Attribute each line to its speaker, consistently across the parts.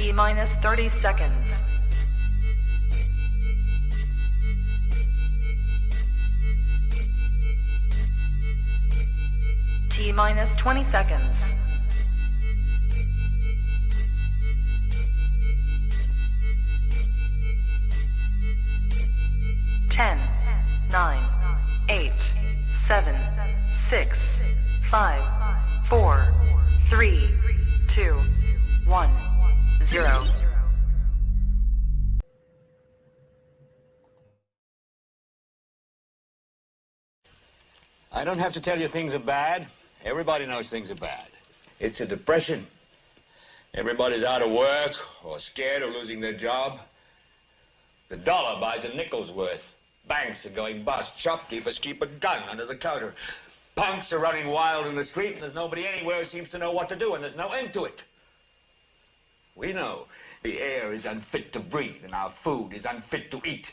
Speaker 1: T minus 30 seconds. T minus 20 seconds. 10, 9, 8, 7, 6, 5, 4, 3, 2, 1, 0.
Speaker 2: I don't have to tell you things are bad. Everybody knows things are bad. It's a depression. Everybody's out of work or scared of losing their job. The dollar buys a nickel's worth. Banks are going bust. Shopkeepers keep a gun under the counter. Punks are running wild in the street, and there's nobody anywhere who seems to know what to do, and there's no end to it. We know the air is unfit to breathe, and our food is unfit to eat.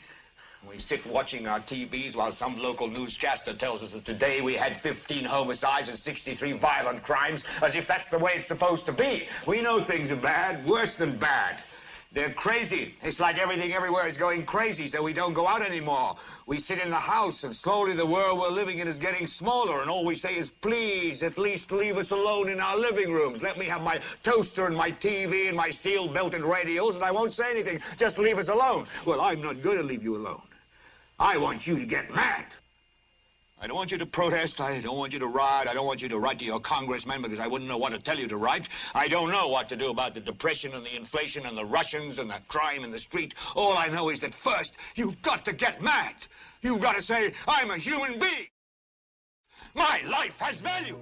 Speaker 2: We sit watching our TVs while some local newscaster tells us that today we had 15 homicides and 63 violent crimes, as if that's the way it's supposed to be. We know things are bad, worse than bad. They're crazy. It's like everything everywhere is going crazy, so we don't go out anymore. We sit in the house, and slowly the world we're living in is getting smaller, and all we say is, please, at least leave us alone in our living rooms. Let me have my toaster and my TV and my steel-belted radios, and I won't say anything. Just leave us alone. Well, I'm not going to leave you alone. I want you to get mad. I don't want you to protest. I don't want you to riot. I don't want you to write to your congressman because I wouldn't know what to tell you to write. I don't know what to do about the depression and the inflation and the Russians and the crime in the street. All I know is that first, you've got to get mad. You've got to say, I'm a human being. My life has value.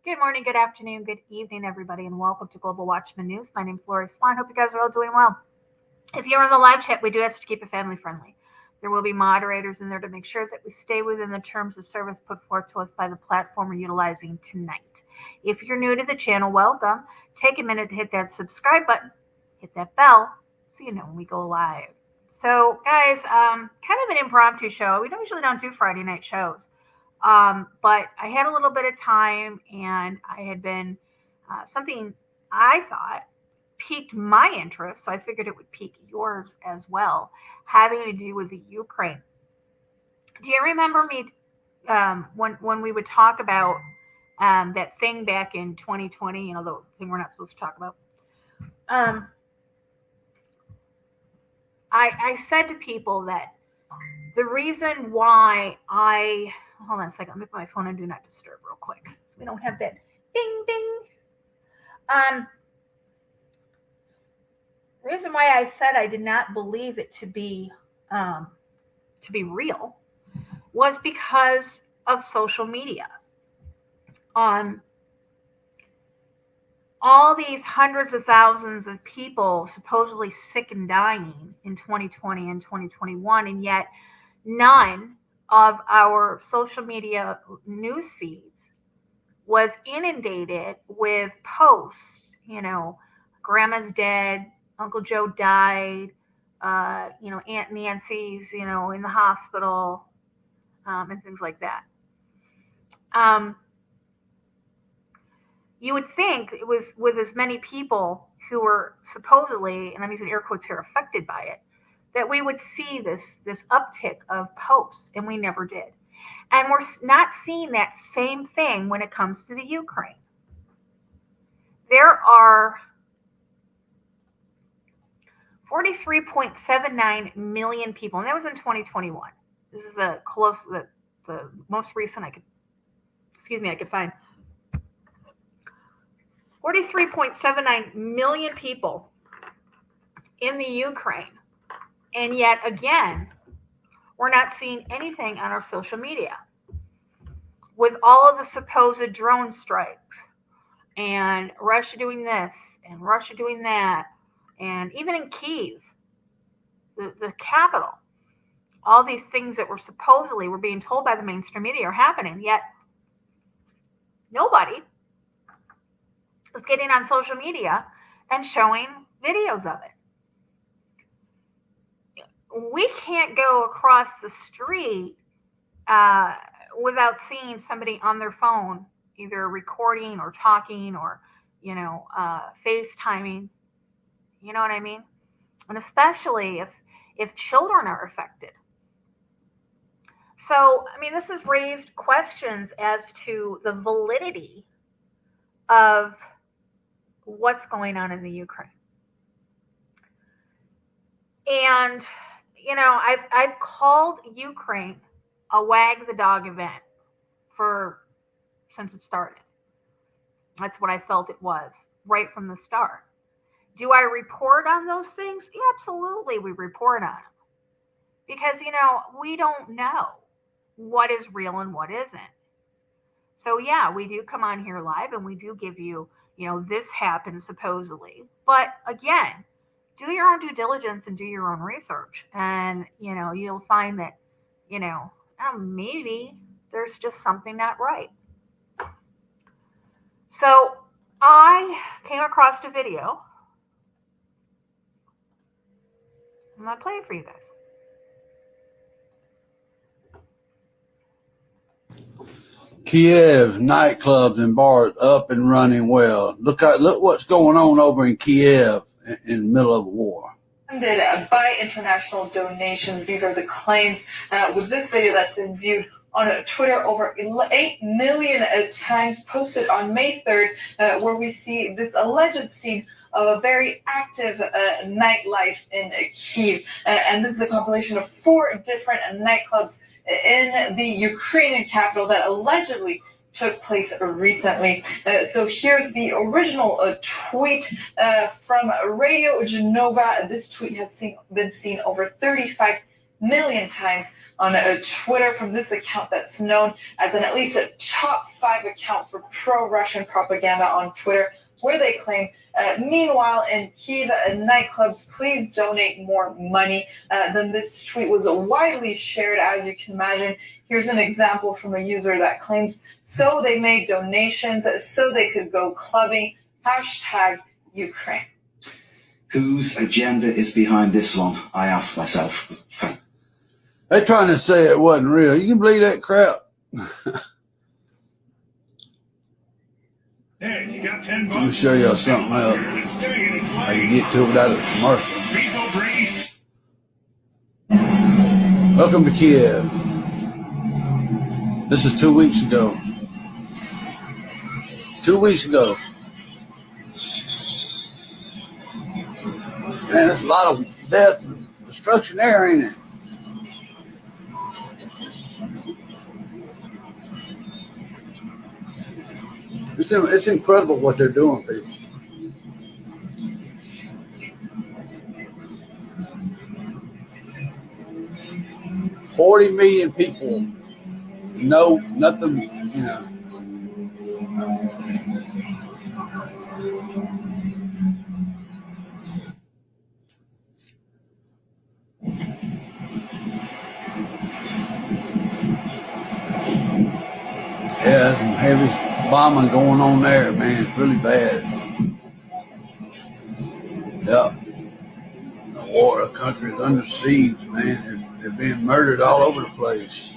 Speaker 3: Good morning, good afternoon, good evening, everybody, and welcome to Global Watchman News. My name is Lori Swan. Hope you guys are all doing well. If you're in the live chat, we do ask to keep it family friendly. There will be moderators in there to make sure that we stay within the terms of service put forth to us by the platform we're utilizing tonight. If you're new to the channel, welcome. Take a minute to hit that subscribe button, hit that bell, so you know when we go live. So, guys, kind of an impromptu show. We usually don't do Friday night shows. But I had a little bit of time, and I had been something I thought piqued my interest, so I figured it would pique yours as well, having to do with the Ukraine. Do you remember me when we would talk about that thing back in 2020, the thing we're not supposed to talk about? I said to people that the reason why hold on a second, let me put my phone on Do Not Disturb real quick, so we don't have that ding ding. The reason why I said I did not believe it to be real was because of social media. All these hundreds of thousands of people supposedly sick and dying in 2020 and 2021, and yet none of our social media news feeds was inundated with posts, grandma's dead, Uncle Joe died, Aunt Nancy's, in the hospital, and things like that. You would think it was with as many people who were supposedly, and I'm using air quotes here, affected by it, that we would see this uptick of posts, and we never did. And we're not seeing that same thing when it comes to the Ukraine. There are 43.79 million people, and that was in 2021. This is the most recent I could find. 43.79 million people in the Ukraine. And yet again, we're not seeing anything on our social media. With all of the supposed drone strikes and Russia doing this and Russia doing that, and even in Kyiv, the capital, all these things that we're being told by the mainstream media are happening, yet nobody is getting on social media and showing videos of it. We can't go across the street without seeing somebody on their phone, either recording or talking or, FaceTiming. You know what I mean? And especially if children are affected. So, this has raised questions as to the validity of what's going on in the Ukraine. And, I've called Ukraine a Wag the Dog event since it started. That's what I felt it was right from the start. Do I report on those things? Yeah, absolutely, we report on them. Because, we don't know what is real and what isn't. So, yeah, we do come on here live and we do give you, this happened supposedly. But again, do your own due diligence and do your own research. And, you'll find that, maybe there's just something not right. So I came across a video. I'm going to play it for you guys.
Speaker 4: Kiev nightclubs and bars up and running well. Look what's going on over in Kiev in the middle of a war.
Speaker 5: Funded by international donations. These are the claims with this video that's been viewed on Twitter over 8 million times, posted on May 3rd, where we see this alleged scene of a very active nightlife in Kyiv. And this is a compilation of 4 different nightclubs in the Ukrainian capital that allegedly took place recently. So here's the original tweet from Radio Genova. This tweet has been seen over 35 million times on Twitter from this account that's known as at least a top 5 account for pro-Russian propaganda on Twitter, where they claim, meanwhile, in Kyiv nightclubs, please donate more money. Then this tweet was widely shared, as you can imagine. Here's an example from a user that claims, so they made donations so they could go clubbing, #Ukraine.
Speaker 6: Whose agenda is behind this one? I ask myself.
Speaker 4: They're trying to say it wasn't real. You can believe that crap?
Speaker 7: There, you got 10 bucks.
Speaker 4: Let me show y'all something else. I can get to it without a commercial. Welcome to Kiev. This is 2 weeks ago. 2 weeks ago. Man, there's a lot of death and destruction there, ain't it? It's incredible what they're doing, people. $40 million people. No, nothing, Yeah, some heavy bombing going on there, man. It's really bad. Yeah. The country is under siege, man. They're being murdered all over the place.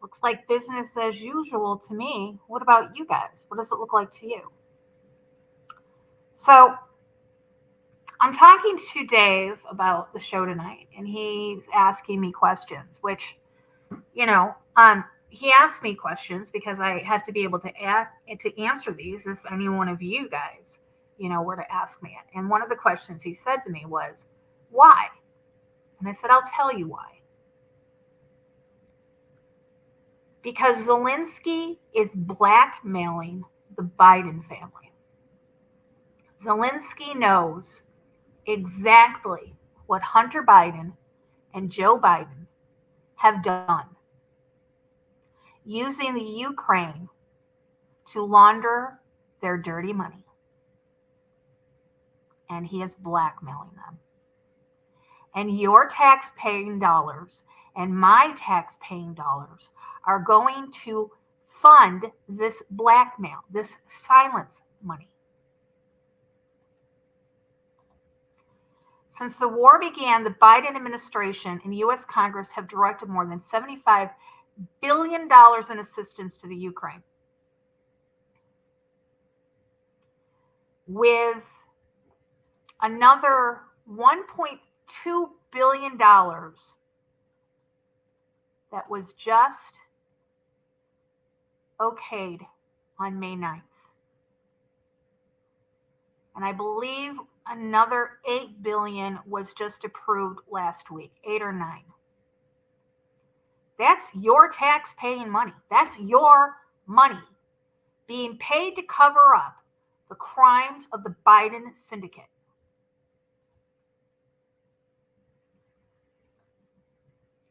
Speaker 3: Looks like business as usual to me. What about you guys? What does it look like to you? So I'm talking to Dave about the show tonight, and he's asking me questions, which, he asked me questions because I have to be able to answer these if any one of you guys, were to ask me it. And one of the questions he said to me was, why? And I said, I'll tell you why. Because Zelensky is blackmailing the Biden family. Zelensky knows exactly what Hunter Biden and Joe Biden have done, using the Ukraine to launder their dirty money. And he is blackmailing them. And your tax-paying dollars and my tax-paying dollars are going to fund this blackmail, this silence money. Since the war began, the Biden administration and U.S. Congress have directed more than $75 billion in assistance to the Ukraine, with another $1.2 billion that was just okayed on May 9th. And I believe another $8 billion was just approved last week, 8 or 9. That's your tax-paying money. That's your money being paid to cover up the crimes of the Biden syndicate.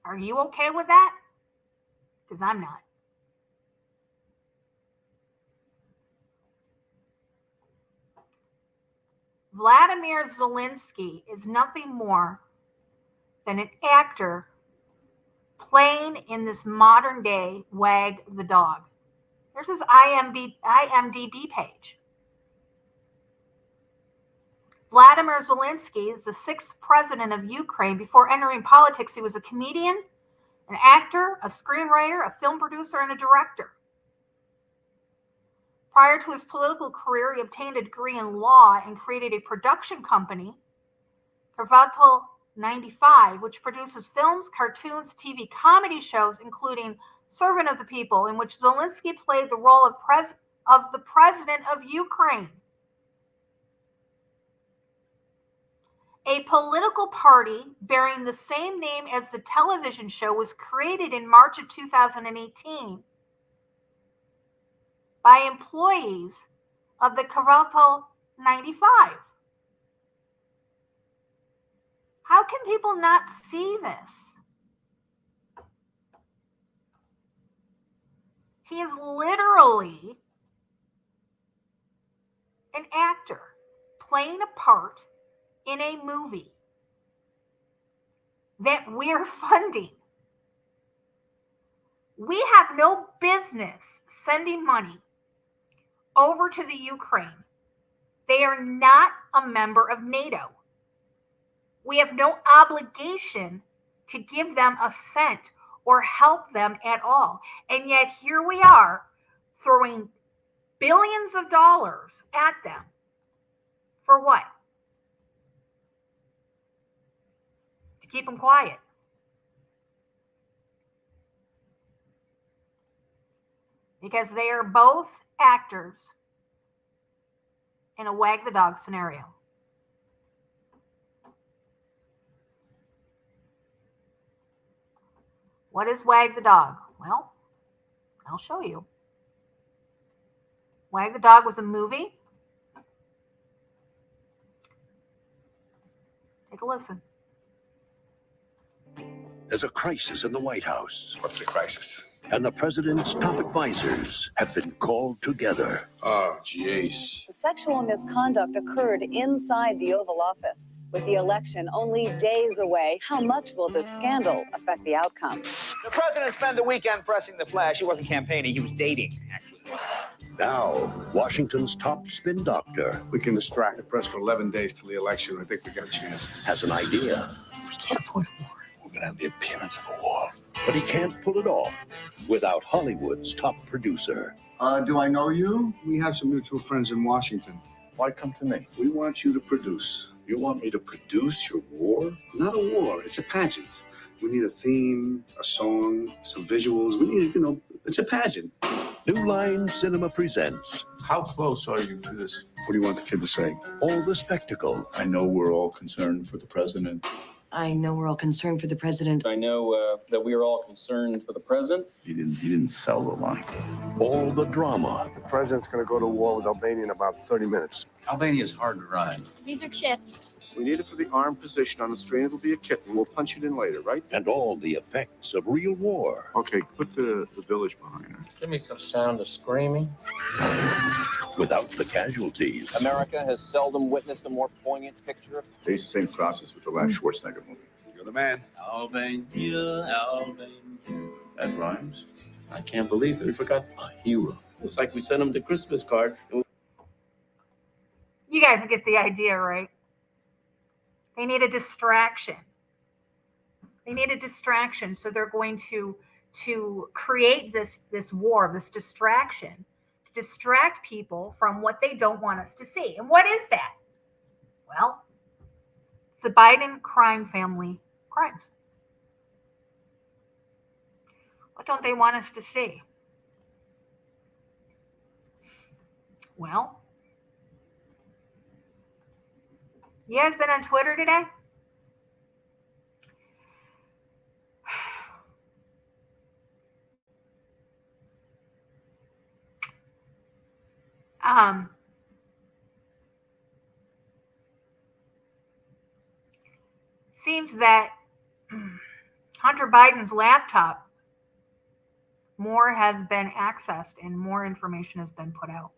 Speaker 3: Are you okay with that? Because I'm not. Vladimir Zelensky is nothing more than an actor playing in this modern day Wag the Dog. There's his IMDb page. Vladimir Zelensky is the 6th president of Ukraine. Before entering politics, he was a comedian, an actor, a screenwriter, a film producer, and a director. Prior to his political career, he obtained a degree in law and created a production company, Carvatal 95, which produces films, cartoons, TV comedy shows, including Servant of the People, in which Zelensky played the role of the president of Ukraine. A political party bearing the same name as the television show was created in March of 2018 by employees of the Carvatal 95. How can people not see this? He is literally an actor playing a part in a movie that we're funding. We have no business sending money over to the Ukraine. They are not a member of NATO. We have no obligation to give them a cent or help them at all. And yet here we are throwing billions of dollars at them. For what? To keep them quiet. Because they are both actors in a Wag the Dog scenario. What is Wag the Dog? Well, I'll show you. Wag the Dog was a movie. Take a listen.
Speaker 7: There's a crisis in the White House,
Speaker 8: What's the crisis?
Speaker 7: and the president's top advisors have been called together.
Speaker 8: Oh, jeez.
Speaker 9: The sexual misconduct occurred inside the Oval Office. With the election only days away, how much will this scandal affect the outcome?
Speaker 10: The president spent the weekend pressing the flash. He wasn't campaigning, he was dating, actually.
Speaker 7: Now, Washington's top spin doctor
Speaker 8: We can distract the press for 11 days till the election. I think we got a chance.
Speaker 7: has an idea,
Speaker 8: We can't afford a war. We're going to have the appearance of a war.
Speaker 7: but he can't pull it off without Hollywood's top producer.
Speaker 11: Do I know you?
Speaker 8: We have some mutual friends in Washington.
Speaker 12: Why come to me?
Speaker 8: We want you to produce.
Speaker 12: You want me to produce your war?
Speaker 8: Not a war. It's a pageant. We need a theme, a song, some visuals. We need, it's a pageant.
Speaker 7: New Line Cinema presents
Speaker 12: How close are you to this?
Speaker 8: What do you want the kid to say?
Speaker 7: all the spectacle,
Speaker 12: I know we're all concerned for the president.
Speaker 9: I know we're all concerned for the president.
Speaker 13: I know that we are all concerned for the president.
Speaker 12: He didn't sell the line.
Speaker 7: all the drama,
Speaker 8: The president's going to go to war with Albania in about 30 minutes.
Speaker 12: Albania's hard to ride.
Speaker 14: These are chips.
Speaker 8: We need it for the armed position on the screen. It'll be a kitten. We'll punch it in later, right?
Speaker 7: and all the effects of real war.
Speaker 8: Okay, put the village behind her.
Speaker 13: Give me some sound of screaming.
Speaker 7: Without the casualties,
Speaker 10: America has seldom witnessed a more poignant picture.
Speaker 8: They use the same process with the last Schwarzenegger movie. You're the man.
Speaker 12: Albania, Albania. That rhymes. I can't believe that we forgot a hero. It's like we sent him the Christmas card.
Speaker 3: You guys get the idea, right? They need a distraction. They need a distraction, so they're going to create this war, this distraction, to distract people from what they don't want us to see. And what is that? Well, it's the Biden crime family crimes. What don't they want us to see? Well, you guys been on Twitter today? Seems that Hunter Biden's laptop, more has been accessed and more information has been put out.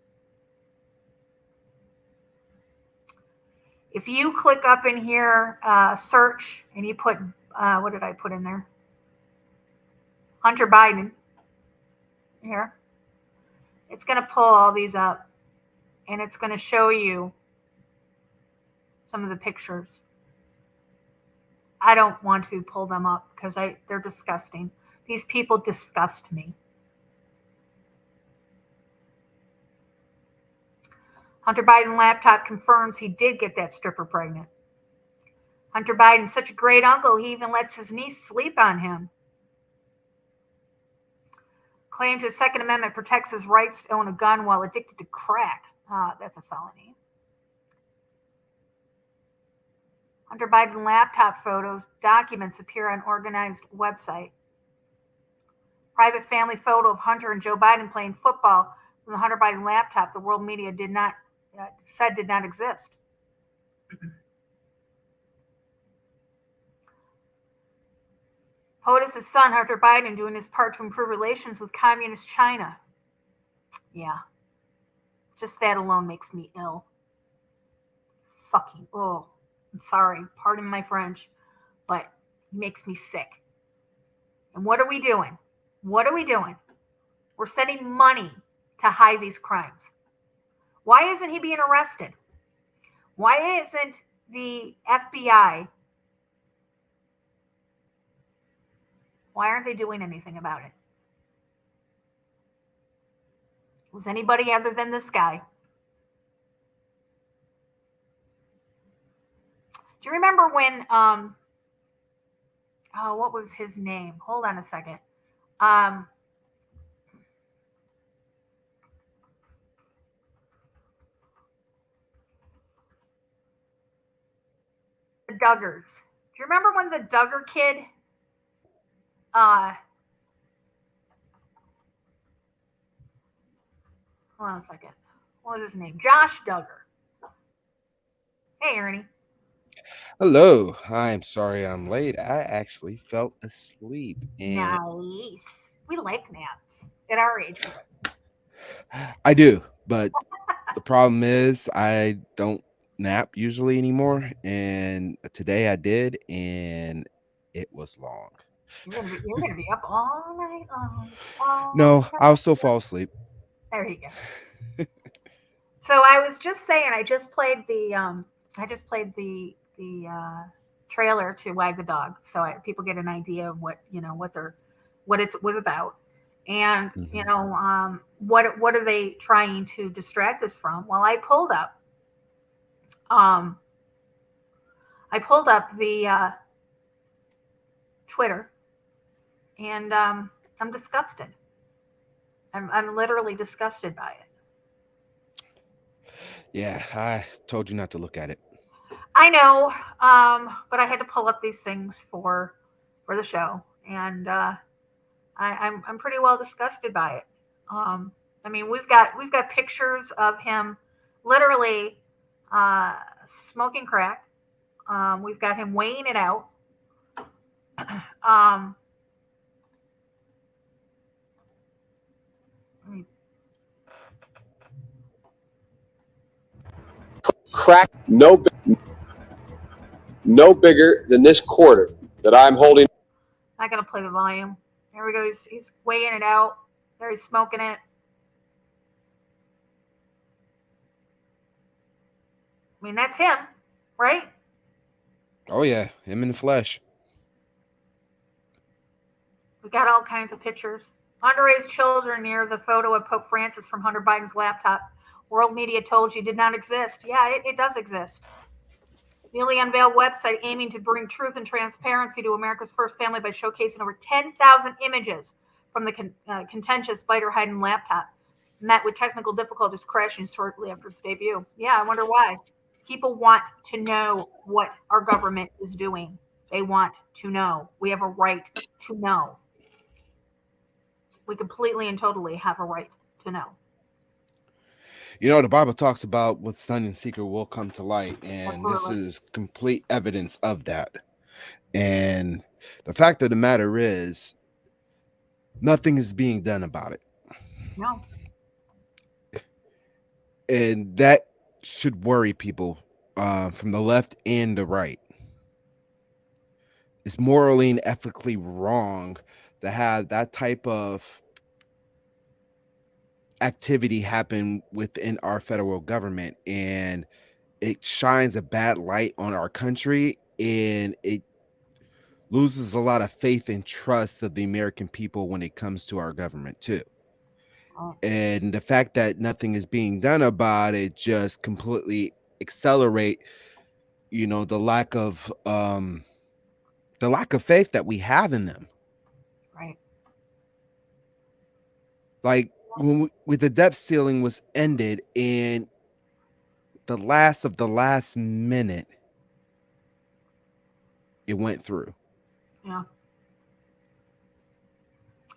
Speaker 3: If you click up in here, search, and you put, what did I put in there? Hunter Biden. Here. It's going to pull all these up, and it's going to show you some of the pictures. I don't want to pull them up because they're disgusting. These people disgust me. Hunter Biden laptop confirms he did get that stripper pregnant. Hunter Biden's such a great uncle, he even lets his niece sleep on him. Claims his Second Amendment protects his rights to own a gun while addicted to crack. That's a felony. Hunter Biden laptop photos, documents appear on organized website. Private family photo of Hunter and Joe Biden playing football from the Hunter Biden laptop the world media did not exist. POTUS's son, Hunter Biden, doing his part to improve relations with communist China. Yeah. Just that alone makes me ill. Fucking, oh, I'm sorry. Pardon my French, but it makes me sick. And what are we doing? What are we doing? We're sending money to hide these crimes. Why isn't he being arrested? Why isn't the FBI? Why aren't they doing anything about it? Was anybody other than this guy? Do you remember when, what was his name? Hold on a second. The Duggars. Do you remember when the Duggar kid, hold on a second. What was his name? Josh Duggar. Hey, Ernie.
Speaker 11: Hello. I'm sorry I'm late. I actually fell asleep and
Speaker 3: Nice. We like naps at our age group.
Speaker 11: I do, but the problem is I don't nap usually anymore. And today I did, and it was long.
Speaker 3: You're gonna be up all night long. All
Speaker 11: No, I'll still fall asleep.
Speaker 3: There you go. So I was just saying, I just played the trailer to Wag the Dog, so people get an idea of what it was about, and
Speaker 11: Mhm.
Speaker 3: what are they trying to distract us from? Well, um, I pulled up the Twitter, and I'm disgusted. I'm literally disgusted by it.
Speaker 11: Yeah, I told you not to look at it.
Speaker 3: I know, but I had to pull up these things for the show, and I'm pretty well disgusted by it. I mean, we've got pictures of him literally uh, smoking crack. We've got him weighing it out. Um,
Speaker 14: Crack no bigger than this quarter that I'm holding.
Speaker 3: Not gonna play the volume. There we go. He's weighing it out. There he's smoking it. I mean, that's him, right?
Speaker 11: Oh yeah, him in the flesh.
Speaker 3: We got all kinds of pictures. Underage children near the photo of Pope Francis from Hunter Biden's laptop. World media told you did not exist. Yeah, it does exist. Newly unveiled website aiming to bring truth and transparency to America's first family by showcasing over 10,000 images from the contentious Biter Hayden laptop. Met with technical difficulties, crashing shortly after its debut. Yeah, I wonder why. People want to know what our government is doing. They want to know. We have a right to know. We completely and totally have a right to know.
Speaker 11: You know, the Bible talks about what's done in secret will come to light, and this
Speaker 3: Absolutely.
Speaker 11: is complete evidence of that. And the fact of the matter is, nothing is being done about it.
Speaker 3: No.
Speaker 11: And that should worry people from the left and the right. It's morally and ethically wrong to have that type of activity happen within our federal government, and it shines a bad light on our country, and it loses a lot of faith and trust of the American people when it comes to our government too. And the fact that nothing is being done about it just completely accelerate, the lack of faith that we have in them.
Speaker 3: Right.
Speaker 11: Like with the debt ceiling was ended, and the last of the last minute it went through.
Speaker 3: Yeah.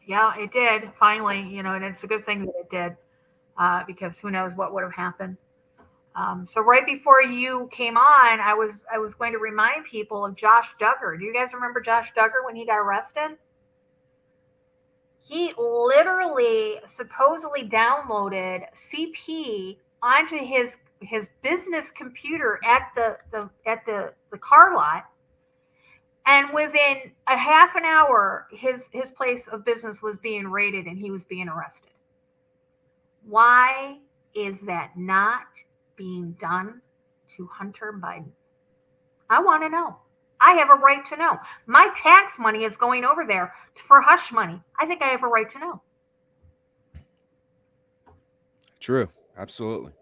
Speaker 3: Yeah, it did finally, and it's a good thing that it did, because who knows what would have happened. So right before you came on, I was going to remind people of Josh Duggar. Do you guys remember Josh Duggar when he got arrested? He literally supposedly downloaded CP onto his business computer at the car lot, and within a half an hour his place of business was being raided and he was being arrested. Why is that not being done to Hunter Biden? I want to know. I have a right to know. My tax money is going over there for hush money. I think I have a right to know.
Speaker 11: True. Absolutely.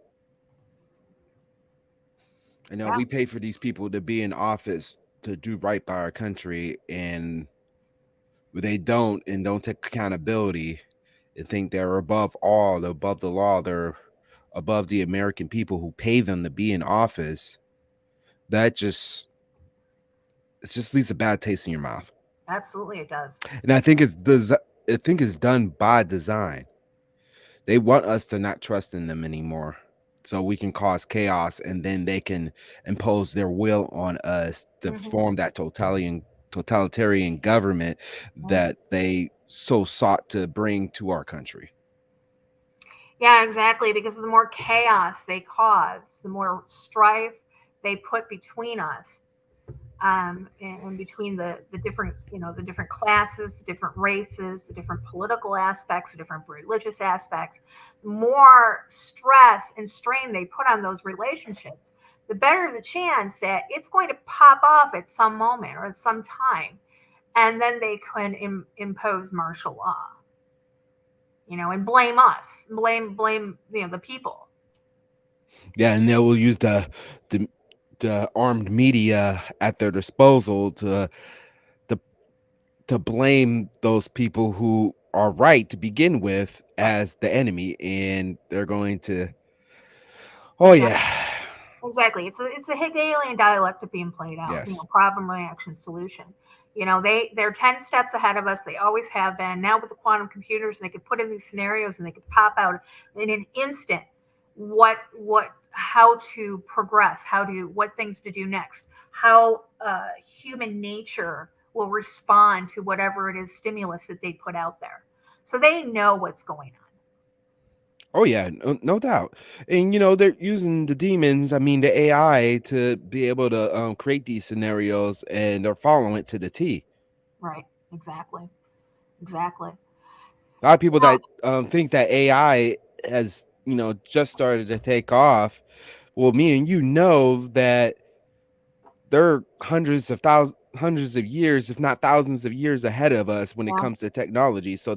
Speaker 11: We pay for these people to be in office to do right by our country, and they don't take accountability and think they're above all, they're above the law, they're above the American people who pay them to be in office. It just leaves a bad taste in your mouth.
Speaker 3: Absolutely, it does.
Speaker 11: And I think it's done by design. They want us to not trust in them anymore. so we can cause chaos, and then they can impose their will on us to form that totalitarian government that they so sought to bring to our country.
Speaker 3: Yeah, exactly. Because the more chaos they cause, the more strife they put between us, and between the different, the different classes, the different races, the different political aspects, the different religious aspects. The more stress and strain they put on those relationships, the better the chance that it's going to pop off at some moment or at some time, and then they can impose martial law. And blame us, blame the people.
Speaker 11: Yeah, and they will use the armed media at their disposal to blame those people who are right to begin with as the enemy, and they're going to,
Speaker 3: Exactly. It's a Hegelian dialectic being played out.
Speaker 11: Yes.
Speaker 3: Problem, reaction, solution. They're 10 steps ahead of us. They always have been. Now with the quantum computers, they could put in these scenarios and they could pop out in an instant how to progress, what things to do next, how human nature will respond to whatever it is stimulus that they put out there. So they know what's going on.
Speaker 11: Oh yeah, no doubt. And they're using the demons, I mean the AI, to be able to create these scenarios, and they're following it to the T.
Speaker 3: Right. Exactly.
Speaker 11: A lot of people that think that AI has just started to take off. Well, me and that they're hundreds of years, if not thousands of years ahead of us when it comes to technology. So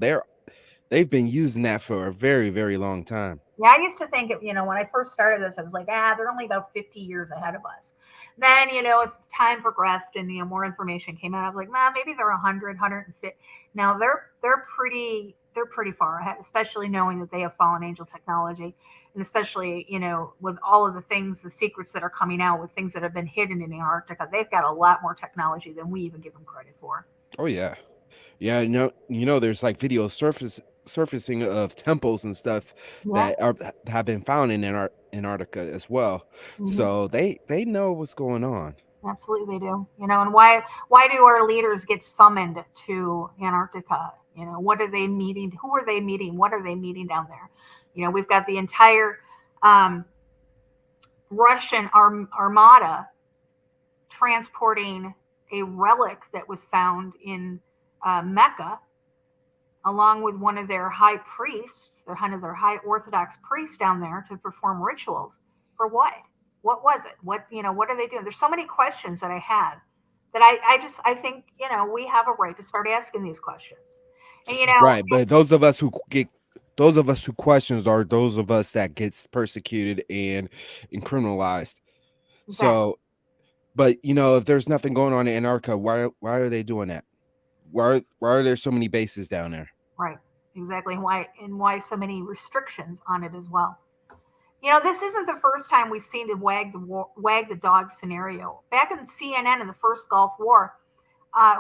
Speaker 11: they've been using that for a very, very long time.
Speaker 3: Yeah, I used to think, when I first started this, I was like, they're only about 50 years ahead of us. Then, as time progressed and, more information came out, I was like, maybe they're 100, 150. Now they're pretty far ahead, especially knowing that they have fallen angel technology. And especially, with all of the secrets that are coming out, with things that have been hidden in Antarctica, they've got a lot more technology than we even give them credit for.
Speaker 11: Oh yeah. Yeah, there's like video surfacing of temples and stuff that have been found in Antarctica as well. So they know what's going on.
Speaker 3: Absolutely, they do. And why do our leaders get summoned to Antarctica? What are they meeting? Who are they meeting? What are they meeting down there? We've got the entire Russian armada transporting a relic that was found in Mecca, along with one of their high priests, their high Orthodox priests down there to perform rituals. For what? What was it? What are they doing? There's so many questions that I have that I think, we have a right to start asking these questions. And,
Speaker 11: right. But those of us who questions are those of us that gets persecuted and criminalized. Exactly. So, but if there's nothing going on in Antarctica, why are they doing that? Why are there so many bases down there?
Speaker 3: Right. Exactly. Why so many restrictions on it as well. This isn't the first time we've seen the Wag the Dog scenario. Back in CNN in the first Gulf War,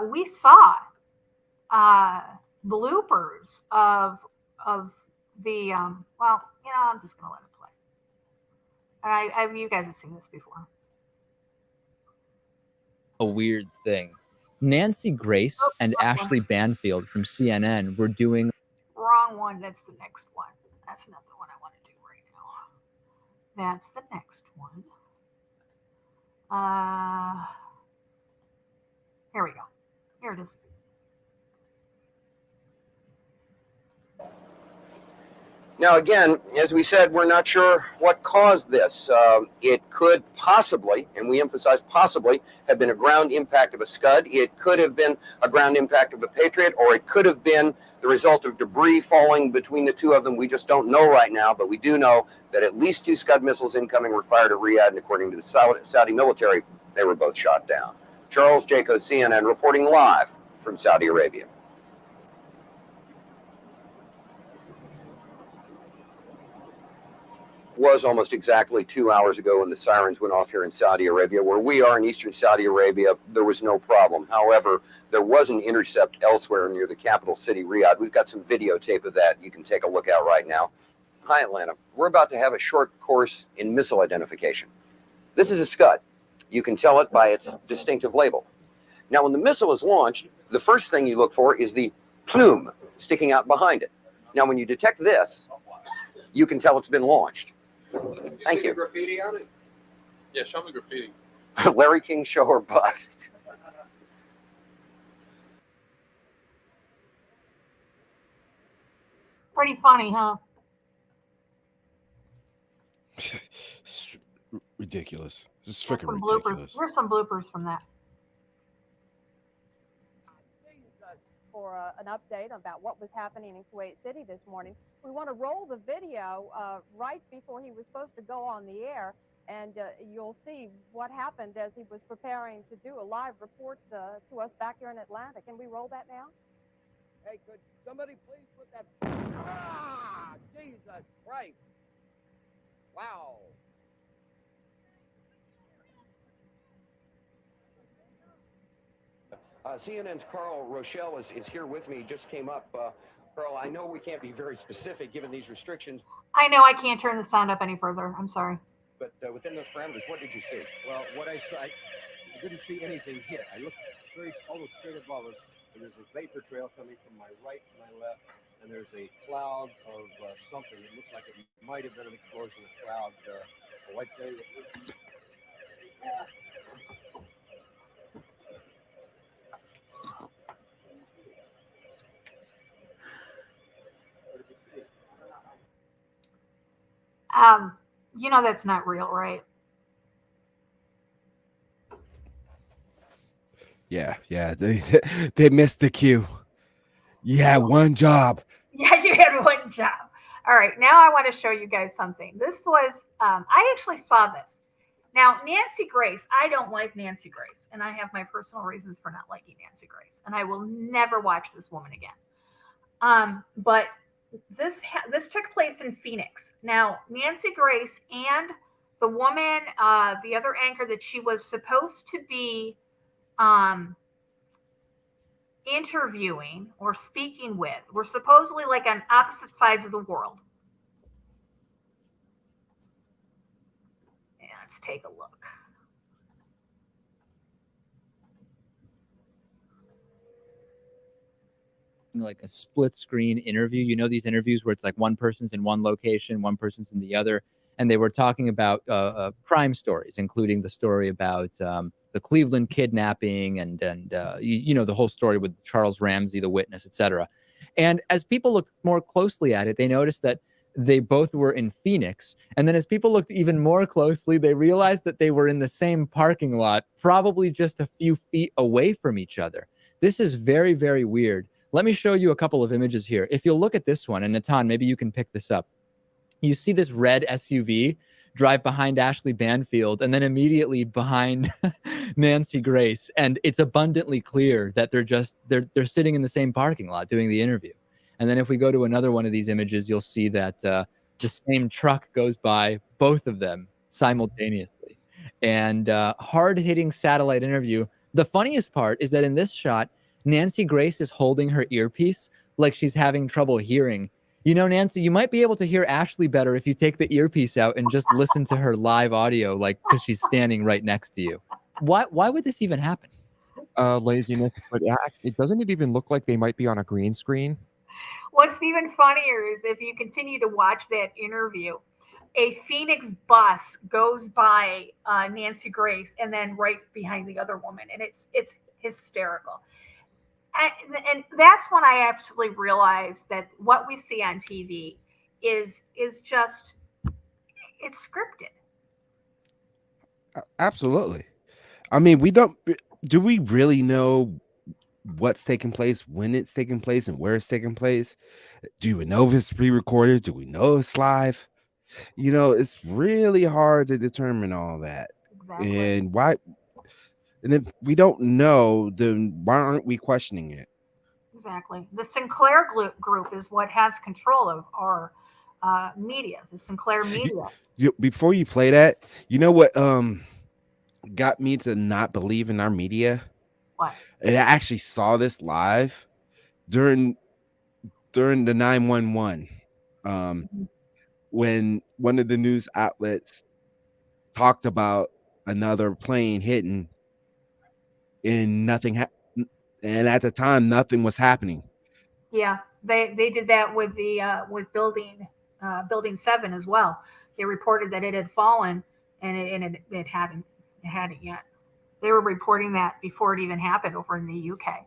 Speaker 3: we saw bloopers of the I'm just gonna let it play. You guys have seen this before.
Speaker 15: A weird thing. Nancy Grace and Ashley Banfield from CNN were doing.
Speaker 3: Wrong one. That's the next one. That's not the one I want to do right now. That's the next one. Here we go. Here it is.
Speaker 16: Now, again, as we said, we're not sure what caused this. It could possibly, and we emphasize possibly, have been a ground impact of a Scud. It could have been a ground impact of the Patriot, or it could have been the result of debris falling between the two of them. We just don't know right now, but we do know that at least 2 Scud missiles incoming were fired at Riyadh, and according to the Saudi military, they were both shot down. Charles Jaco, CNN, reporting live from Saudi Arabia. Was almost exactly 2 hours ago when the sirens went off here in Saudi Arabia. Where we are in eastern Saudi Arabia, there was no problem. However, there was an intercept elsewhere near the capital city, Riyadh. We've got some videotape of that you can take a look at right now. Hi, Atlanta. We're about to have a short course in missile identification. This is a Scud. You can tell it by its distinctive label. Now, when the missile is launched, the first thing you look for is the plume sticking out behind it. Now, when you detect this, you can tell it's been launched. Thank you.
Speaker 12: Graffiti on it? Yeah, show me graffiti.
Speaker 16: Larry King show or bust.
Speaker 3: Pretty funny, huh?
Speaker 11: Ridiculous. This is
Speaker 3: There's
Speaker 11: freaking
Speaker 3: some bloopers.
Speaker 11: ridiculous.
Speaker 3: There's some bloopers from that.
Speaker 17: For an update about what was happening in Kuwait City this morning. We want to roll the video right before he was supposed to go on the air, and you'll see what happened as he was preparing to do a live report to us back here in Atlanta. Can we roll that now?
Speaker 18: Hey, could somebody please put that... Ah! Jesus Christ! Wow!
Speaker 16: CNN's Carl Rochelle is here with me. Just came up. Carl, I know we can't be very specific given these restrictions.
Speaker 3: I know I can't turn the sound up any further. I'm sorry.
Speaker 16: But within those parameters, what did you see?
Speaker 19: Well, what I saw, I didn't see anything hit. I looked almost straight above us, and there's a vapor trail coming from my right to my left, and there's a cloud of something. It looks like it might have been an explosion, a cloud. I'd say
Speaker 3: You know that's not real, right?
Speaker 11: Yeah. They missed the cue. You had one job.
Speaker 3: Yeah, you had one job. All right, now I want to show you guys something. This was, I actually saw this. Now, Nancy Grace, I don't like Nancy Grace, and I have my personal reasons for not liking Nancy Grace, and I will never watch this woman again. But this took place in Phoenix. Now, Nancy Grace and the woman, the other anchor that she was supposed to be interviewing or speaking with were supposedly like on opposite sides of the world. Yeah, let's take a look.
Speaker 15: Like a split screen interview. You know, these interviews where it's like one person's in one location, one person's in the other. And they were talking about crime stories, including the story about the Cleveland kidnapping and you know, the whole story with Charles Ramsey, the witness, etc. And as people looked more closely at it, they noticed that they both were in Phoenix. And then as people looked even more closely, they realized that they were in the same parking lot, probably just a few feet away from each other. This is very, very weird. Let me show you a couple of images here. If you'll look at this one, and Natan, maybe you can pick this up. You see this red SUV drive behind Ashley Banfield and then immediately behind Nancy Grace. And it's abundantly clear that they're sitting in the same parking lot doing the interview. And then if we go to another one of these images, you'll see that the same truck goes by both of them simultaneously. And hard-hitting satellite interview. The funniest part is that in this shot, Nancy Grace is holding her earpiece like she's having trouble hearing. You know, Nancy, you might be able to hear Ashley better if you take the earpiece out and just listen to her live audio, like, because she's standing right next to you. Why would this even happen?
Speaker 20: Laziness, but it doesn't it even look like they might be on a green screen?
Speaker 3: What's even funnier is if you continue to watch that interview, a Phoenix bus goes by Nancy Grace and then right behind the other woman, and it's hysterical. And that's when I actually realized that what we see on TV is just, it's scripted.
Speaker 11: Absolutely. I mean, do we really know what's taking place, when it's taking place, and where it's taking place? Do we know if it's pre-recorded? Do we know if it's live? You know, it's really hard to determine all that.
Speaker 3: Exactly.
Speaker 11: And if we don't know, then why aren't we questioning it?
Speaker 3: Exactly. The Sinclair group is what has control of our media, the Sinclair media.
Speaker 11: Before you play that, you know what got me to not believe in our media?
Speaker 3: What?
Speaker 11: And I actually saw this live during the 911. when one of the news outlets talked about another plane hitting and and at the time nothing was happening.
Speaker 3: Yeah, they did that with the with building 7 as well. They reported that it had fallen, and it hadn't yet. They were reporting that before it even happened over in the UK.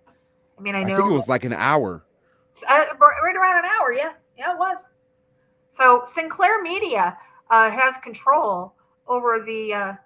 Speaker 3: I mean, I
Speaker 11: I think it
Speaker 3: know
Speaker 11: was like an hour.
Speaker 3: right around an hour. Yeah, yeah, it was. So Sinclair Media has control over the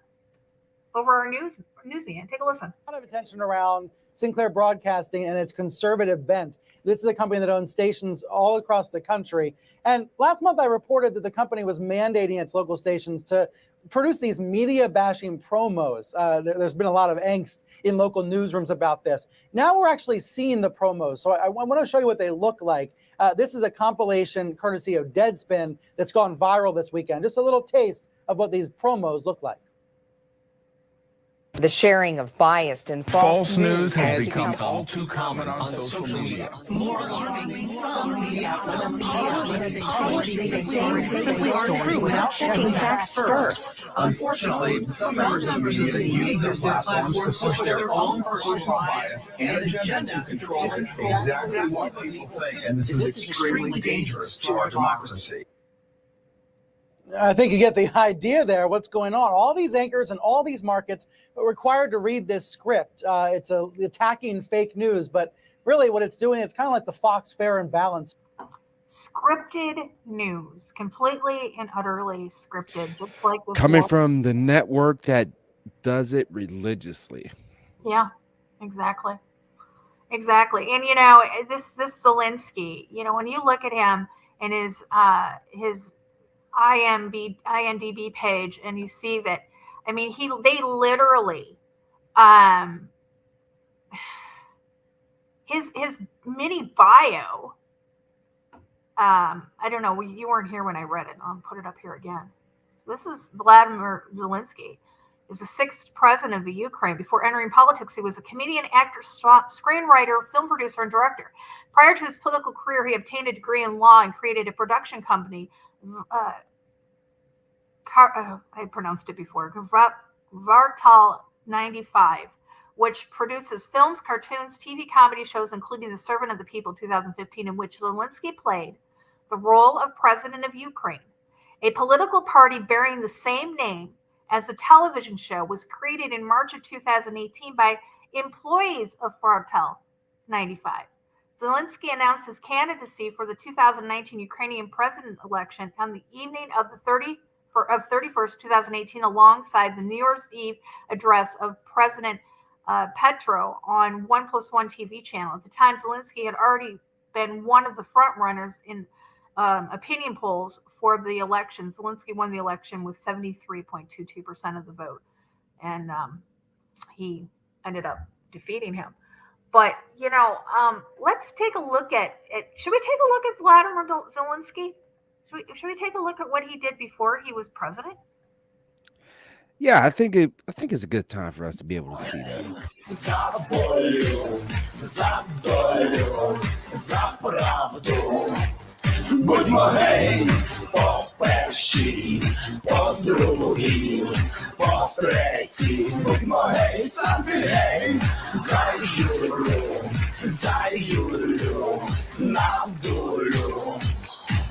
Speaker 3: over our news media. Take a listen.
Speaker 21: A lot of attention around Sinclair Broadcasting and its conservative bent. This is a company that owns stations all across the country. And last month I reported that the company was mandating its local stations to produce these media bashing promos. There's been a lot of angst in local newsrooms about this. Now we're actually seeing the promos. So I want to show you what they look like. This is a compilation courtesy of Deadspin that's gone viral this weekend. Just a little taste of what these promos look like.
Speaker 22: The sharing of biased and false
Speaker 23: news has become all too common on social media.
Speaker 24: More alarming, some media outlets publish things that simply aren't true without checking facts first. Unfortunately, some members of the media use their platforms to push their own personal bias and agenda to control exactly what people think. And this is extremely dangerous to our democracy.
Speaker 21: I think you get the idea there, what's going on. All these anchors and all these markets are required to read this script. It's attacking fake news, but really what it's doing, it's kind of like the Fox Fair and Balance.
Speaker 3: Scripted news, completely and utterly scripted, just like this.
Speaker 11: Coming from the network that does it religiously.
Speaker 3: Yeah, exactly. Exactly. And, you know, this Zelensky, you know, when you look at him and his IMDb page, and you see that, I mean, they literally, his mini bio, I don't know, you weren't here when I read it. I'll put it up here again. This is Vladimir Zelensky. He was the 6th president of the Ukraine. Before entering politics, he was a comedian, actor, screenwriter, film producer, and director. Prior to his political career, he obtained a degree in law and created a production company. I pronounced it before. Vartal 95, which produces films, cartoons, TV comedy shows, including The Servant of the People 2015, in which Zelensky played the role of president of Ukraine. A political party bearing the same name as the television show was created in March of 2018 by employees of Vartal 95. Zelensky announced his candidacy for the 2019 Ukrainian president election on the evening of the 31st, 2018, alongside the New Year's Eve address of President Petro on 1+1 TV channel. At the time, Zelensky had already been one of the front runners in opinion polls for the election. Zelensky won the election with 73.22% of the vote, and he ended up defeating him. But, you know, let's take a look at should we take a look at Vladimir Zelensky? Should we take a look at what he did before he was president?
Speaker 11: Yeah, I think it's a good time for us to be able to see that.
Speaker 24: Будьмо гей, по першій, по другій, по третій. Будьмо гей, сам ти гей, за Юлю, на долю.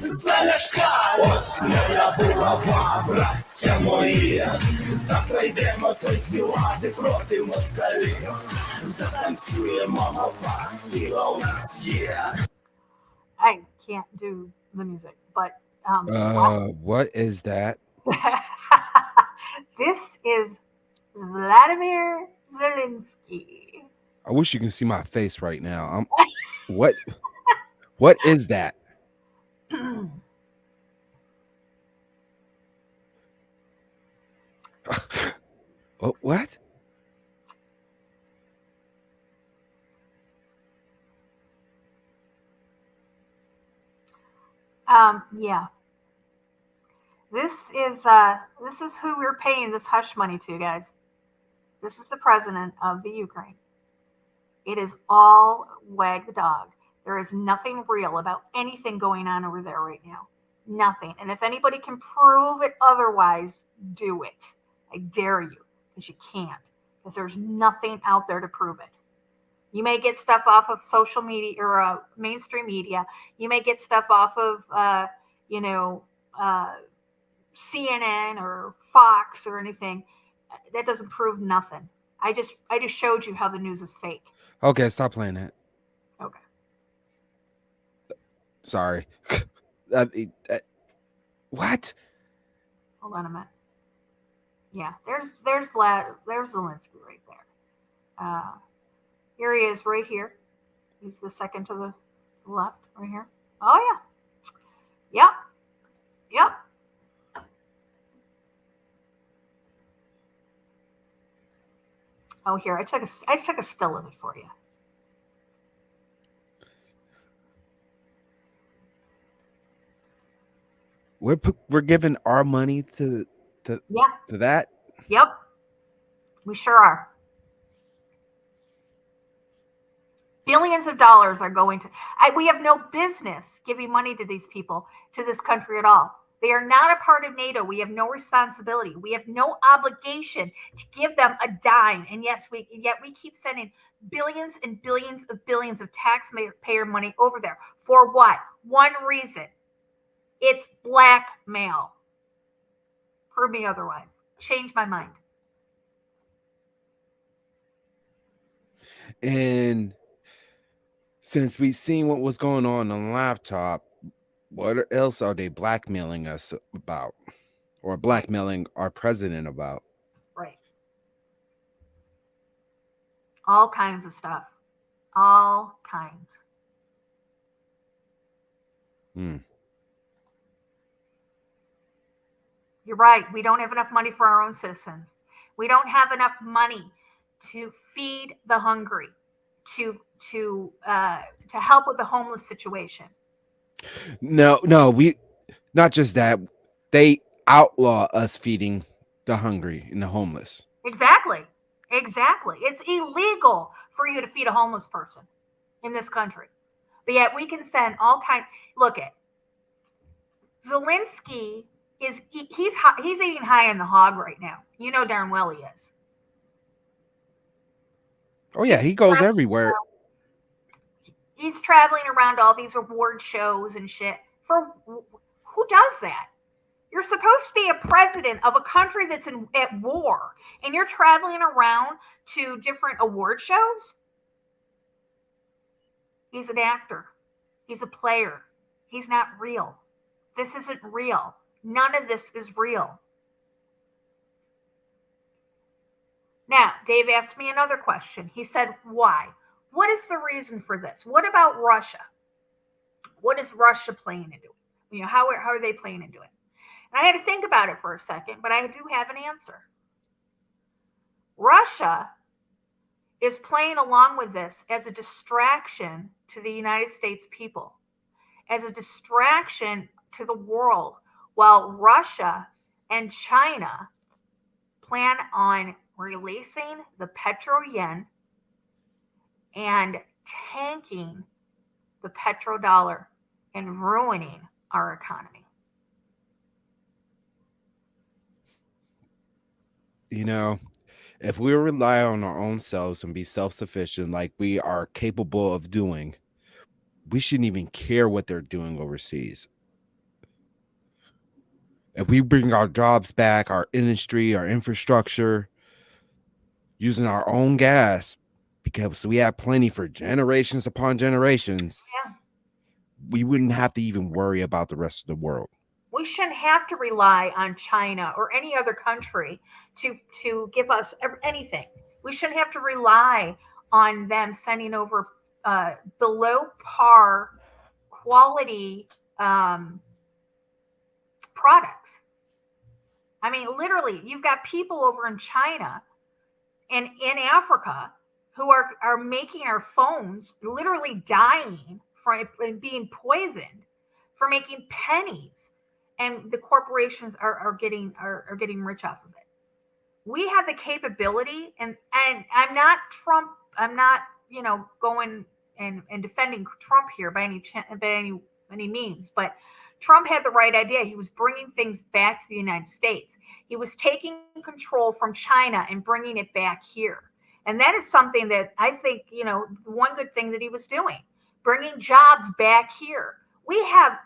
Speaker 24: За Ляшка, ось моя булава, браття мої. Завтра йдемо танцювати проти москалів. Затанцюємо, мова, сила у нас є.
Speaker 3: I can't do the music, but
Speaker 11: what is that?
Speaker 3: This is Vladimir Zelensky.
Speaker 11: I wish you can see my face right now. What is that? What?
Speaker 3: Yeah. This is who we're paying this hush money to, guys. This is the president of the Ukraine. It is all Wag the Dog. There is nothing real about anything going on over there right now. Nothing. And if anybody can prove it otherwise, do it. I dare you, because you can't, because there's nothing out there to prove it. You may get stuff off of social media or mainstream media. You may get stuff off of, CNN or Fox or anything. That doesn't prove nothing. I just showed you how the news is fake.
Speaker 11: Okay, stop playing that.
Speaker 3: Okay.
Speaker 11: Sorry. What?
Speaker 3: Hold on a minute. Yeah, there's Zelensky right there. Here he is, right here. He's the second to the left, right here. Oh yeah. Yep. Oh, here, I took a still of it for you.
Speaker 11: We're giving our money to that.
Speaker 3: Yep. We sure are. Billions of dollars are going to. We have no business giving money to these people, to this country at all. They are not a part of NATO. We have no responsibility. We have no obligation to give them a dime. And yet we keep sending billions and billions of taxpayer money over there. For what? One reason. It's blackmail. Prove me otherwise. Change my mind.
Speaker 11: And since we've seen what was going on the laptop, what else are they blackmailing us about? Or blackmailing our president about?
Speaker 3: Right. All kinds of stuff. All kinds. You're right. We don't have enough money for our own citizens. We don't have enough money to feed the hungry, to help with the homeless situation.
Speaker 11: No, we not just that. They outlaw us feeding the hungry and the homeless.
Speaker 3: Exactly. It's illegal for you to feed a homeless person in this country. But yet we can send all kinds. Look at Zelensky he's eating high in the hog right now. You know darn well he is.
Speaker 11: Oh yeah, he goes everywhere.
Speaker 3: He's traveling around all these award shows and shit. For who does that? You're supposed to be a president of a country that's at war, and you're traveling around to different award shows? He's an actor. He's a player. He's not real. This isn't real. None of this is real. Now, Dave asked me another question. He said, why? What is the reason for this? What about Russia? What is Russia playing into it? How are they playing into it? And I had to think about it for a second, but I do have an answer. Russia is playing along with this as a distraction to the United States people, as a distraction to the world, while Russia and China plan on releasing the petro-yen and tanking the petrodollar and ruining our economy.
Speaker 11: If we rely on our own selves and be self-sufficient like we are capable of doing, we shouldn't even care what they're doing overseas. If we bring our jobs back, our industry, our infrastructure, using our own gas, because we have plenty for generations upon generations, we wouldn't have to even worry about the rest of the world.
Speaker 3: We shouldn't have to rely on China or any other country to give us anything. We shouldn't have to rely on them sending over below par quality products. I mean, literally, you've got people over in China and in Africa who are making our phones, literally dying from being poisoned, for making pennies. And the corporations are getting rich off of it. We have the capability, and I'm not Trump. I'm not going and defending Trump here by any means. But Trump had the right idea. He was bringing things back to the United States. He was taking control from China and bringing it back here. And that is something that I think, one good thing that he was doing, bringing jobs back here. We have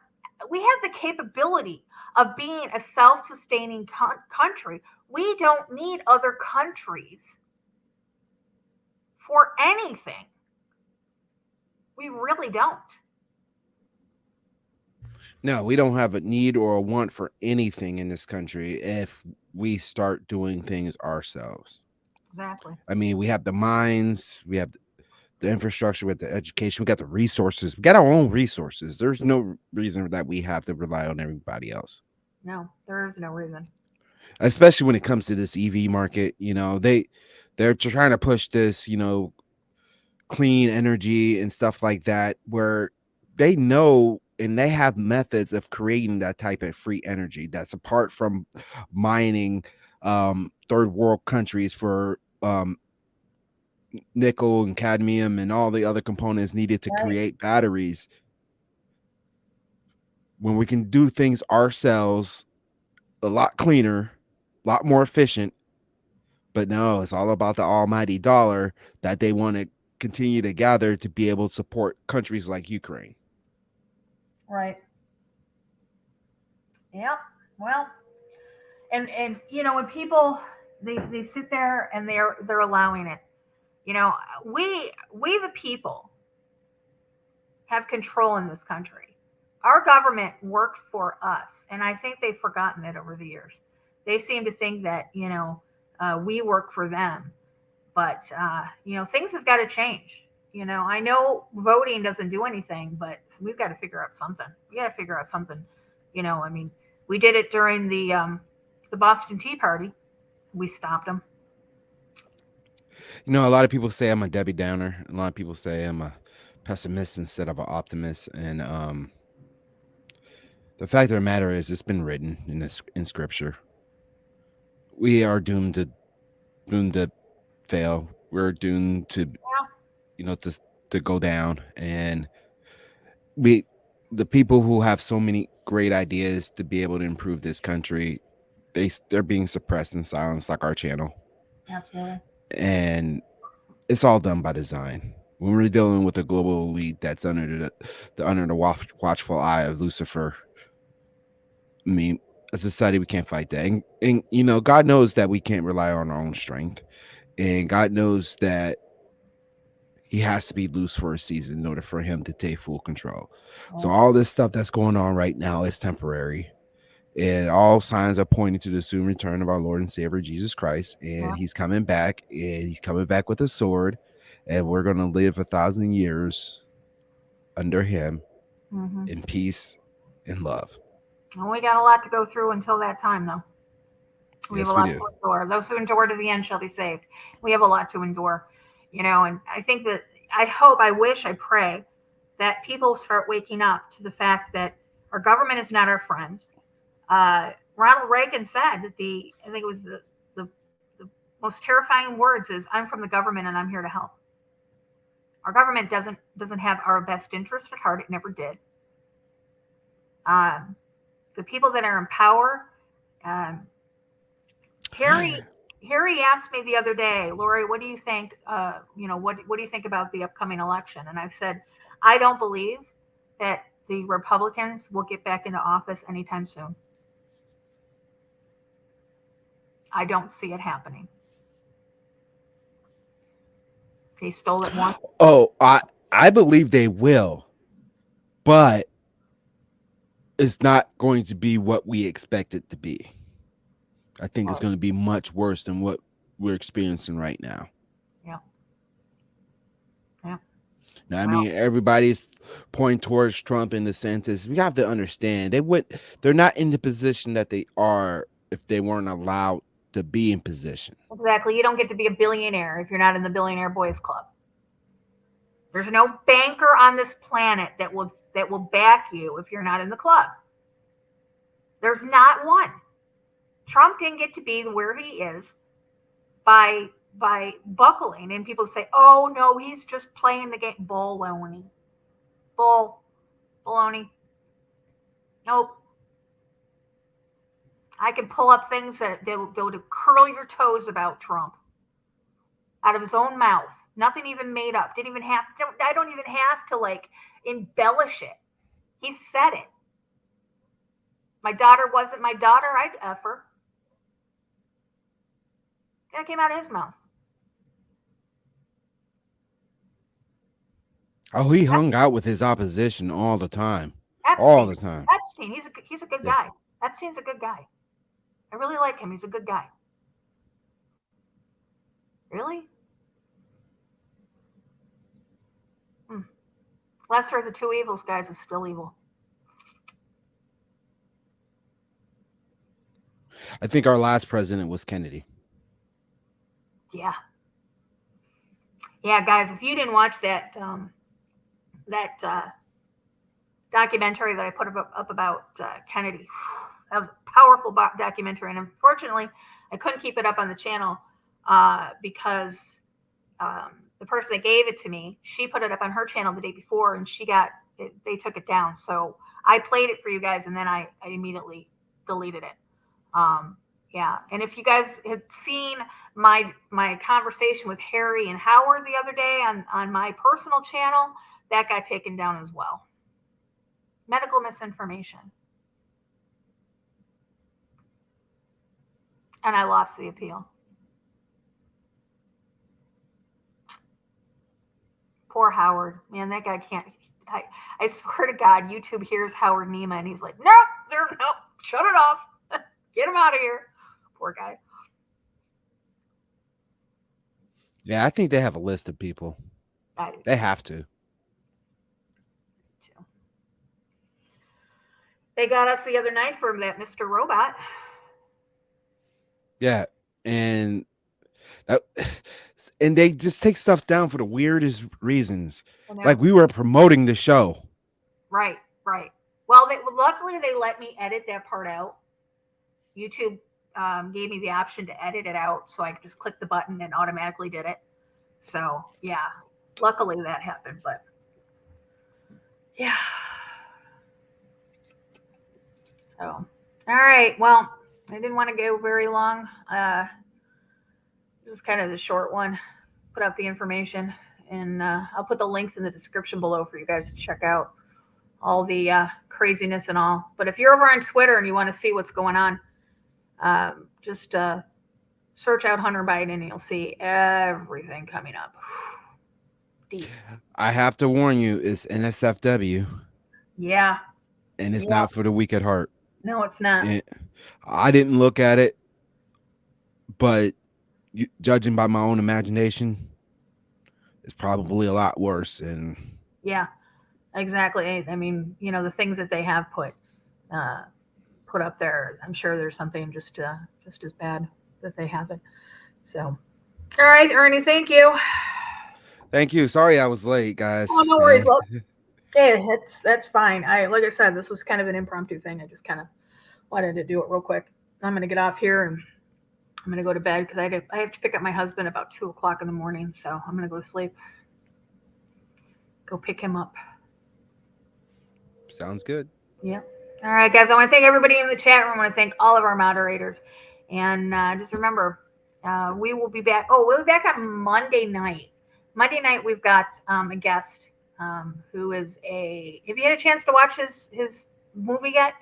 Speaker 3: the capability of being a self-sustaining country. We don't need other countries for anything. We really don't.
Speaker 11: No, we don't have a need or a want for anything in this country if we start doing things ourselves.
Speaker 3: Exactly.
Speaker 11: I mean, we have the mines, we have the infrastructure, with the education, we got the resources, we got our own resources. There's no reason that we have to rely on everybody else.
Speaker 3: No, there is no reason.
Speaker 11: Especially when it comes to this EV market, they're trying to push this, clean energy and stuff like that, where they know and they have methods of creating that type of free energy that's apart from mining third world countries for nickel and cadmium and all the other components needed to create batteries, when we can do things ourselves a lot cleaner, a lot more efficient. But no, it's all about the almighty dollar that they want to continue to gather to be able to support countries like Ukraine.
Speaker 3: Right. Yeah. Well, and when people they sit there and they're allowing it, we the people have control in this country. Our government works for us, and I think they've forgotten it over the years. They seem to think that we work for them, but things have got to change. I know voting doesn't do anything, but we've got to figure out something. We got to figure out something. I mean, we did it during the Boston Tea Party. We stopped them.
Speaker 11: A lot of people say I'm a Debbie Downer. A lot of people say I'm a pessimist instead of an optimist. And the fact of the matter is, it's been written in Scripture. We are doomed to fail. We're doomed to, to go down. And the people who have so many great ideas to be able to improve this country, they're being suppressed and silenced, like our channel.
Speaker 3: Absolutely.
Speaker 11: And it's all done by design. When we're dealing with a global elite that's under the watchful eye of Lucifer, I mean, as a society, we can't fight that. And God knows that we can't rely on our own strength. And God knows that he has to be loose for a season in order for him to take full control. So all this stuff that's going on right now is temporary. And all signs are pointing to the soon return of our Lord and Savior, Jesus Christ. And he's coming back, and he's coming back with a sword. And we're going to live 1,000 years under him in peace and love.
Speaker 3: And we got a lot to go through until that time, though. We
Speaker 11: Yes,
Speaker 3: have a lot
Speaker 11: we do.
Speaker 3: to endure. Those who endure to the end shall be saved. We have a lot to endure, and I think that I hope, I wish, I pray that people start waking up to the fact that our government is not our friend. Ronald Reagan said that I think it was the most terrifying words is, "I'm from the government and I'm here to help." Our government doesn't have our best interest at heart. It never did. The people that are in power, Harry asked me the other day, "Lori, what do you think? What do you think about the upcoming election?" And I said, I don't believe that the Republicans will get back into office anytime soon. I don't see it happening. They stole it once.
Speaker 11: Oh, I believe they will, but it's not going to be what we expect it to be. I think it's going to be much worse than what we're experiencing right now.
Speaker 3: Yeah. Yeah.
Speaker 11: Now, I mean, everybody's pointing towards Trump in the sense is we have to understand they're not in the position that they are if they weren't allowed to be in position.
Speaker 3: Exactly. You don't get to be a billionaire if you're not in the Billionaire Boys Club. There's no banker on this planet that will back you if you're not in the club. There's not one. Trump didn't get to be where he is by buckling, and people say, "Oh no, he's just playing the game." Baloney. Baloney. Nope. I can pull up things that would curl your toes about Trump out of his own mouth. Nothing even made up. I don't even have to like embellish it. He said it. My daughter wasn't my daughter. I'd F her. That came out of his mouth.
Speaker 11: Oh, he hung out with his opposition all the time.
Speaker 3: Epstein.
Speaker 11: All the time.
Speaker 3: Epstein. He's a good guy. Epstein's a good guy. I really like him. He's a good guy. Really? Lesser of the two evils, guys, is still evil.
Speaker 11: I think our last president was Kennedy.
Speaker 3: Yeah. Yeah, guys, if you didn't watch that documentary that I put up about Kennedy, that was a powerful documentary. And unfortunately, I couldn't keep it up on the channel because the person that gave it to me, she put it up on her channel the day before, and they took it down. So I played it for you guys, and then I immediately deleted it. Yeah, and if you guys had seen my conversation with Harry and Howard the other day on my personal channel, that got taken down as well. Medical misinformation. And I lost the appeal. Poor Howard. Man, that guy can't. I swear to God, YouTube hears Howard Nima and he's like, nope, shut it off. Get him out of here. Poor guy.
Speaker 11: Yeah, I think they have a list of people. They have to.
Speaker 3: They got us the other night for that Mr. Robot.
Speaker 11: Yeah, and they just take stuff down for the weirdest reasons. Like we were promoting the show.
Speaker 3: Right. Well, luckily they let me edit that part out. YouTube gave me the option to edit it out, so I could just click the button and automatically did it. So yeah, luckily that happened. But yeah. So all right. Well, I didn't want to go very long. This is kind of the short one. Put out the information, and I'll put the links in the description below for you guys to check out all the craziness and all. But if you're over on Twitter and you want to see what's going on, just search out Hunter Biden and you'll see everything coming up. Deep.
Speaker 11: I have to warn you, it's NSFW.
Speaker 3: Yeah.
Speaker 11: And it's not for the weak at heart.
Speaker 3: No, it's not.
Speaker 11: I didn't look at it, but judging by my own imagination, it's probably a lot worse. And
Speaker 3: yeah, exactly. I mean, the things that they have put up there, I'm sure there's something just as bad that they haven't. So, all right, Ernie, thank you.
Speaker 11: Thank you. Sorry I was late, guys.
Speaker 3: Oh, no worries. Well, okay, that's fine. Like I said, this was kind of an impromptu thing. I just kind of wanted to do it real quick. I'm going to get off here and I'm going to go to bed because I have to pick up my husband about 2:00 in the morning. So I'm going to go to sleep. Go pick him up.
Speaker 11: Sounds good.
Speaker 3: Yeah. All right, guys. I want to thank everybody in the chat room. I want to thank all of our moderators. And just remember, we will be back. Oh, we'll be back on Monday night. Monday night, we've got a guest who is have you had a chance to watch his movie yet?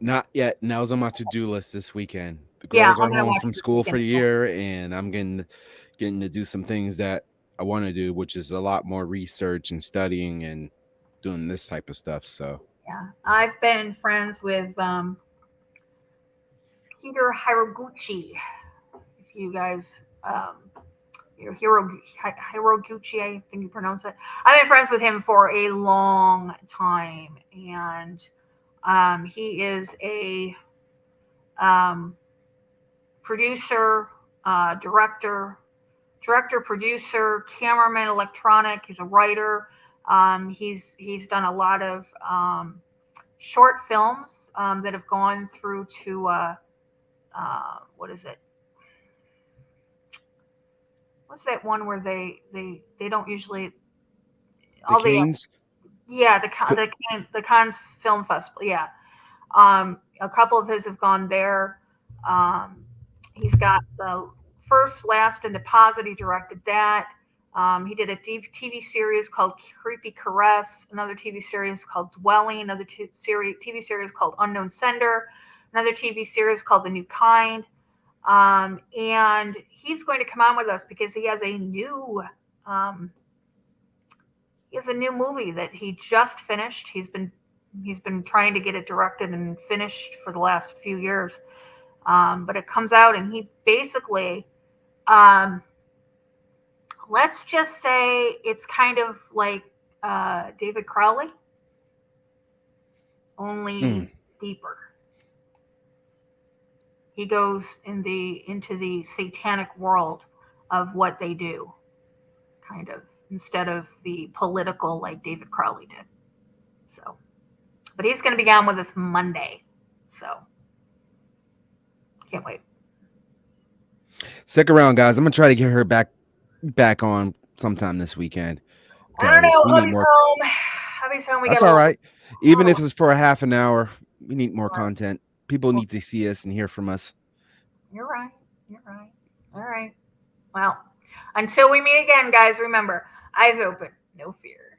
Speaker 11: Not yet. Now's on my to-do list this weekend. The girls are home from school for the year, and I'm getting to do some things that I want to do, which is a lot more research and studying and doing this type of stuff. So
Speaker 3: yeah, I've been friends with Peter Hiraguchi. If you guys, Hiraguchi, I think you pronounce it. I've been friends with him for a long time, and he is a producer, director, producer, cameraman, electronic. He's a writer. He's done a lot of short films that have gone through to what is it? What's that one where they don't usually
Speaker 11: the Canes?
Speaker 3: Yeah, the Cannes Film Festival. Yeah, a couple of his have gone there. He's got the First, Last, and Deposit. He directed that. He did a TV series called Creepy Caress, another TV series called Dwelling, another TV series called Unknown Sender, another TV series called The New Kind. And he's going to come on with us because he has a new movie that he just finished. He's been trying to get it directed and finished for the last few years. But it comes out, and he basically, let's just say it's kind of like David Crowley, only deeper. He goes into the satanic world of what they do, kind of, instead of the political like David Crowley did. So, but he's going to be on with us Monday, so can't wait.
Speaker 11: Stick around, guys. I'm gonna try to get her back on sometime this weekend.
Speaker 3: I don't know. Hubby's home. Hubby's home.
Speaker 11: That's all right. Even if it's for a half an hour, we need more content. People need to see us and hear from us.
Speaker 3: You're right. You're right. All right. Well, until we meet again, guys, remember, eyes open, no fear.